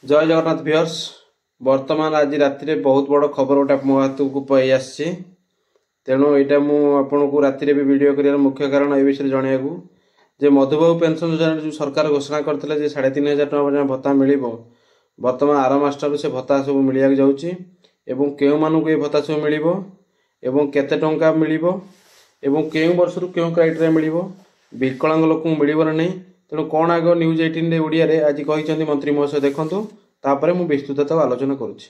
जय जगन्नाथ व्यूअर्स। वर्तमान आज राति बहुत बड़ खबर गोटे मो हाथ को पाई आसी, तेणु यहाँ मुझे राति भी वीडियो कर मुख्य कारण ए विषय जनवाक जे मधुबाबू पेंशन योजना जो सरकार घोषणा करते 3500 टका भत्ता मिल बर्तमान आर मासटू से भत्ता सब मिलवा जाऊँगी केउ मानक ये भत्ता सब मिल केते टंका मिल केउ वर्ष क्यों क्राइटेरिया मिल विकलांग लोक मिल नहीं। तेणु कौन आग न्यूज 18 ओडिया रे आज कही मंत्री महोदय देखंतु तापरे मु विस्तृत आलोचना करुछि।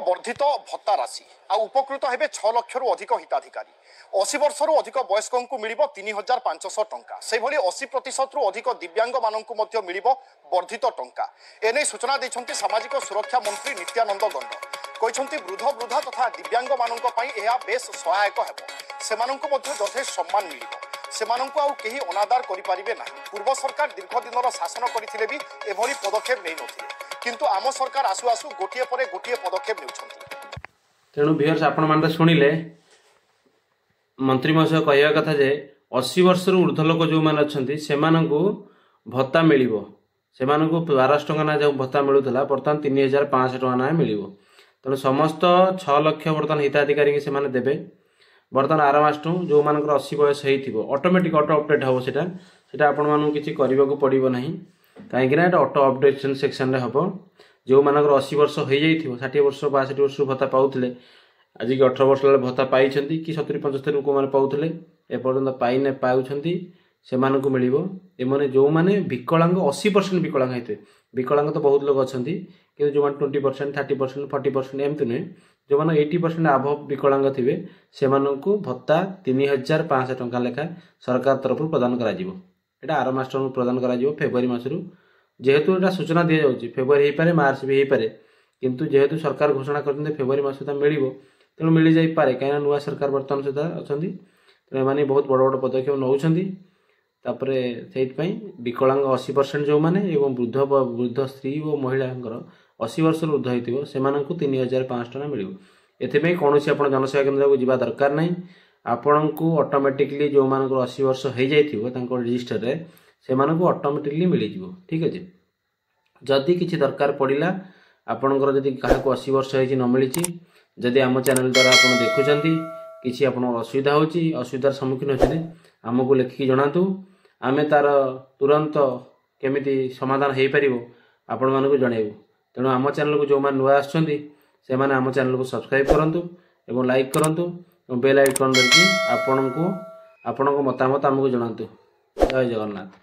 वर्धित भत्ता राशि आ उपकृत हेबे 6 लाख रु अधिक हिताधिकारी 80 वर्ष रु अधिक वयस्कों को मिलिबो 3500 टंका से भली 80% रु अधिक दिव्यांग माननकु मध्य मिलिबो वर्धित टंका। एने सूचना दैछंती सामाजिक सुरक्षा मंत्री नित्यानंद गंड कहते वृद्धा तथा दिव्यांग माननक पई एहा बेस सहायक हेबो सेमाननकु मध्य यथेष्ट सम्मान मिलिबो सेमाननकु आउ केही अनादार करि परिबे नाही। पूर्व सरकार दीर्घ दिनर शासन करथिले भी एभली पदक्षेप नै नथिले किंतु आम सरकार आसु आसु गोटिए परे गोटिए पदक्षेप नेउछंती। तेणु व्यूअर्स आपण माने सुनिले मंत्री महोदय कहवा कथा जे 80 वर्ष रु ऊर्ध्व लोक जो माने अछंती सेमाननकु भत्ता मिलिबो सेमाननकु 1200 टका ना जो भत्ता मिलुतला वर्तमान 3500 टका ना मिलिबो। तेणु समस्त 6 लाख वर्तमान हिताधिकारी के सेमाने देबे। वर्तमान आर मासटू जो मानकर 80 बयस होइथिबो ऑटोमेटिक ऑटो अपडेट हो सेटा आपण मानू किछि करबाकू पड़िबो नाही काहेकि ना एटा ऑटो अपडेशन सेक्शन रे हबो। जो मानकर 80 वर्ष हो जाइथिबो 60 वर्ष 62 वर्ष भत्ता पाउथिले आज की 18 वर्ष भत्ता पाइछंती कि 70 75 को माने पाउथिले ए पर्यंत पाइ ने पाउछंती सेमानकू मिलिबो। एमने जो माने विकलांग 80% विकलांग हेते विकलांग तो बहुत लोग अछंती कि जो माने 20% 30% 40% एमति ने जो माने 80% अभव विकलांग थिबे सेमानकू भत्ता 3500 टंका लेखा सरकार तरफ प्रदान करा जिवो। एटा आर मास्टर प्रदान करा जिवो फेब्रुआरी मासरु जेहेतु एटा सूचना दिया जाउची फेब्रुआरी हे पारे मार्च भी हे पारे किंतु जेहेतु सरकार घोषणा करते फेब्रुआरी मास सुधा मिलिबो तेणु मिल जाई पारे कहीं नुआ सरकार बर्तमान सुधा अछंती तेणु माने बहुत बड़ बड़ पदक्षेप नौछंती। तापरे सेइत पई विकलांग 80% जो माने एवं वृद्ध स्त्री और महिलांकर 80 वर्ष ऊर्ध होइतिबो सेमानकु 3500 टका मिलिबो। एथिपई कोनोसी आपण जनसेवा केंद्र को जिबा दरकार नाही आपणकु ऑटोमेटिकली जो मानकर 80 वर्ष हो जाइथिबो तांको रजिस्टर रे सेमानकु ऑटोमेटिकली मिल जिवो। ठीक अछि जदि किछि दरकार पड़िला आपणकर जदि काहाको 80 वर्ष होइछि न मिलिछि जदि आम चैनल द्वारा आपण देखुचंती किछि आपण असुविधा होछि असुविधार सम्मुखीन होछथि हमकु लेखिकी जणातु आमे तार तुरंत केमिति समाधान हेइ परिबो आपण मानकु जणाइबो। तेणु आम चैनल को जो मान नुआ आछंती से माने आम चैनल को सब्सक्राइब करंतु एवं लाइक करंतु और बेल आइकन दरकी आपनको मतामत हमकु जणातु। जय जगन्नाथ।